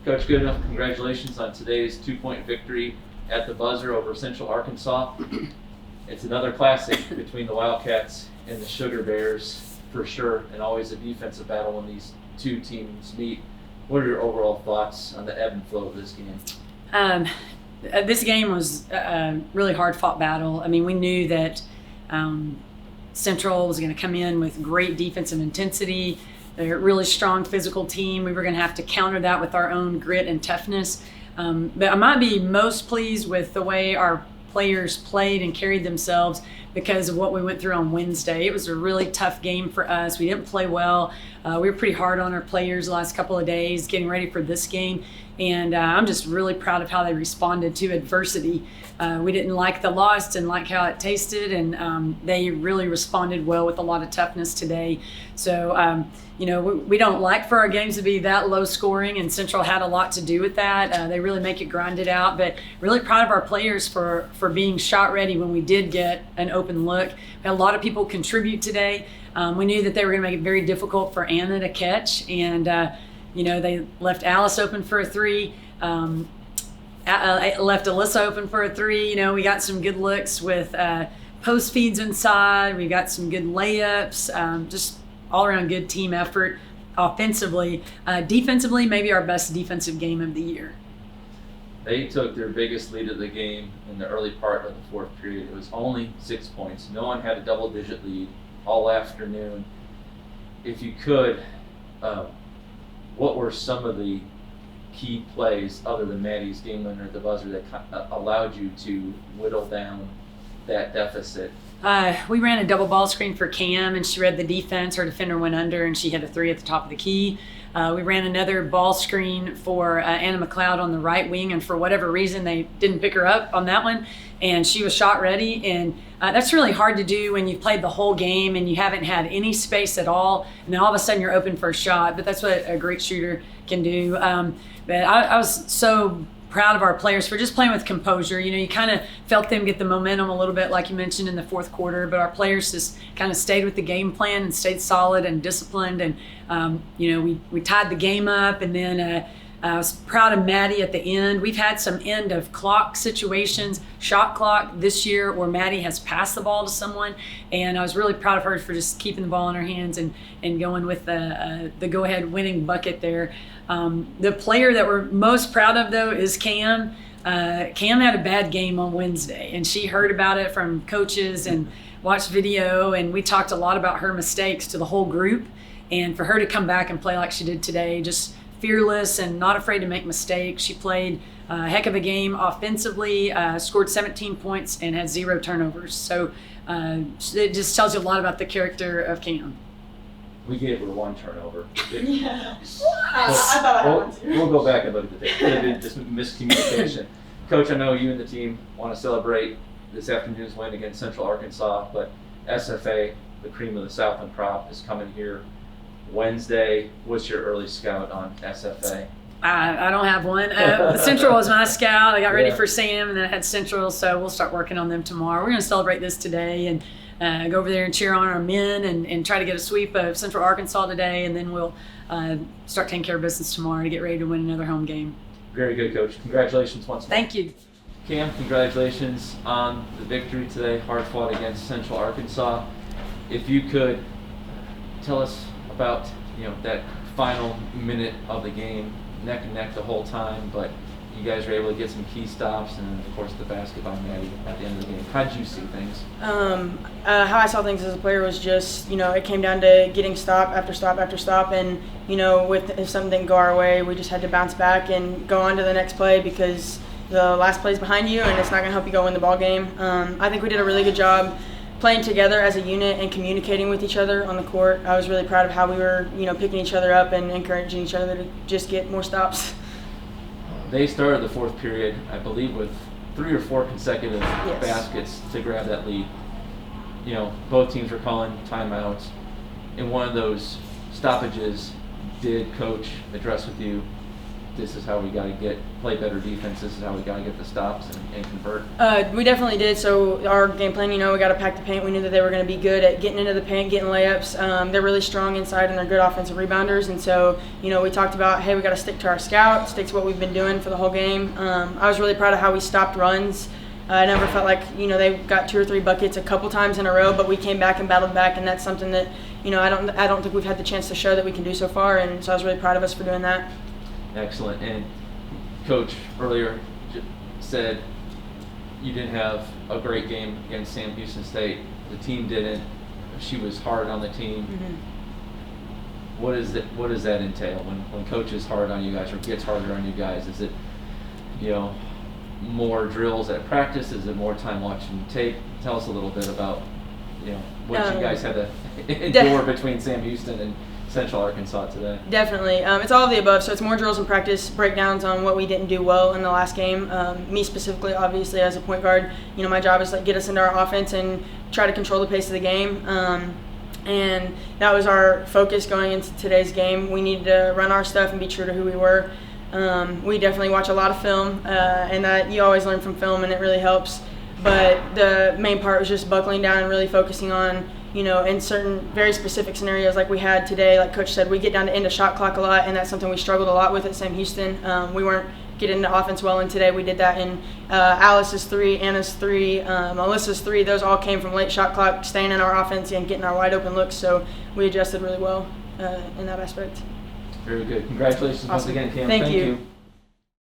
Coach Goodenough, congratulations on today's 2-point victory at the buzzer over Central Arkansas. It's another classic between the Wildcats and the Sugar Bears for sure, and always a defensive battle when these two teams meet. What are your overall thoughts on the ebb and flow of this game? This game was a really hard-fought battle. I mean, we knew that Central was going to come in with great defensive intensity. They're a really strong physical team. We were going to have to counter that with our own grit and toughness. But I might be most pleased with the way our players played and carried themselves because of what we went through on Wednesday. It was a really tough game for us. We didn't play well. We were pretty hard on our players the last couple of days getting ready for this game. And I'm just really proud of how they responded to adversity. We didn't like the loss, didn't like how it tasted, and they really responded well with a lot of toughness today. So, we don't like for our games to be that low scoring, and Central had a lot to do with that. They really make it grinded out, but really proud of our players for being shot ready when we did get an open look. We had a lot of people contribute today. We knew that they were going to make it very difficult for Anna to catch, and they left Alice open for a three. Left Alyssa open for a three. We got some good looks with post feeds inside. We got some good layups. Just all around good team effort offensively. Defensively, maybe our best defensive game of the year. They took their biggest lead of the game in the early part of the fourth period. It was only 6 points. No one had a double-digit lead all afternoon. If you could, what were some of the key plays other than Maddie's game winner at the buzzer that allowed you to whittle down that deficit? We ran a double ball screen for Cam, and she read the defense. Her defender went under, and she hit a three at the top of the key. We ran another ball screen for Anna McLeod on the right wing, and for whatever reason, they didn't pick her up on that one, and she was shot ready. And that's really hard to do when you've played the whole game and you haven't had any space at all, and then all of a sudden you're open for a shot. But that's what a great shooter can do. But I was so proud of our players for just playing with composure. You kind of felt them get the momentum a little bit, like you mentioned, in the fourth quarter, but our players just kind of stayed with the game plan and stayed solid and disciplined. And, we tied the game up, and then I was proud of Maddie at the end. We've had some end of clock situations, shot clock this year, where Maddie has passed the ball to someone, and I was really proud of her for just keeping the ball in her hands and going with the go-ahead winning bucket there. The player that we're most proud of, though, is Cam. Cam had a bad game on Wednesday, and she heard about it from coaches and watched video, and we talked a lot about her mistakes to the whole group. And for her to come back and play like she did today, just fearless and not afraid to make mistakes. She played a heck of a game offensively, scored 17 points, and had 0 turnovers. So it just tells you a lot about the character of Cam. We gave her 1 turnover. Yeah. I thought I had one too. We'll go back and look at the tape. Could have been just miscommunication. Coach, I know you and the team want to celebrate this afternoon's win against Central Arkansas, but SFA, the cream of the Southland crop, is coming here Wednesday. What's your early scout on SFA? I don't have one. Central was my scout. I got ready for Sam, and then I had Central, so we'll start working on them tomorrow. We're going to celebrate this today and go over there and cheer on our men and try to get a sweep of Central Arkansas today, and then we'll start taking care of business tomorrow to get ready to win another home game. Very good, Coach. Congratulations once more. Thank you. Cam, congratulations on the victory today, hard fought against Central Arkansas. If you could tell us about that final minute of the game, neck and neck the whole time, but you guys were able to get some key stops, and of course the basket by Maddie at the end of the game. How did you see things? How I saw things as a player was just, it came down to getting stop after stop after stop, and if something didn't go our way, we just had to bounce back and go on to the next play because the last play is behind you and it's not going to help you go win the ball game. I think we did a really good job playing together as a unit and communicating with each other on the court. I was really proud of how we were, picking each other up and encouraging each other to just get more stops. They started the fourth period, I believe, with 3 or 4 consecutive baskets to grab that lead. Both teams were calling timeouts. In one of those stoppages, did Coach address with you this is how we got to play better defense, this is how we got to get the stops and convert? We definitely did. So our game plan, we got to pack the paint. We knew that they were going to be good at getting into the paint, getting layups. They're really strong inside, and they're good offensive rebounders. And so, we talked about, hey, we got to stick to our scout, stick to what we've been doing for the whole game. I was really proud of how we stopped runs. I never felt like, they got 2 or 3 buckets a couple times in a row, but we came back and battled back, and that's something that, I don't think we've had the chance to show that we can do so far, and so I was really proud of us for doing that. Excellent. And Coach earlier said you didn't have a great game against Sam Houston State. The team didn't. She was hard on the team. Mm-hmm. What does that entail when Coach is hard on you guys or gets harder on you guys? Is it, more drills at practice? Is it more time watching tape? Tell us a little bit about, what you guys had to endure between Sam Houston and Central Arkansas today. Definitely. It's all of the above. So it's more drills and practice breakdowns on what we didn't do well in the last game. Me specifically, obviously, as a point guard, my job is to get us into our offense and try to control the pace of the game. And that was our focus going into today's game. We needed to run our stuff and be true to who we were. We definitely watch a lot of film, and that you always learn from film, and it really helps. But the main part was just buckling down and really focusing on, in certain very specific scenarios like we had today, like Coach said, we get down to end of shot clock a lot, and that's something we struggled a lot with at Sam Houston. We weren't getting into offense well, and today we did that in Alice's 3, Anna's 3, Melissa's 3. Those all came from late shot clock, staying in our offense and getting our wide open looks, so we adjusted really well in that aspect. Very good. Congratulations once again, Cam. Thank you.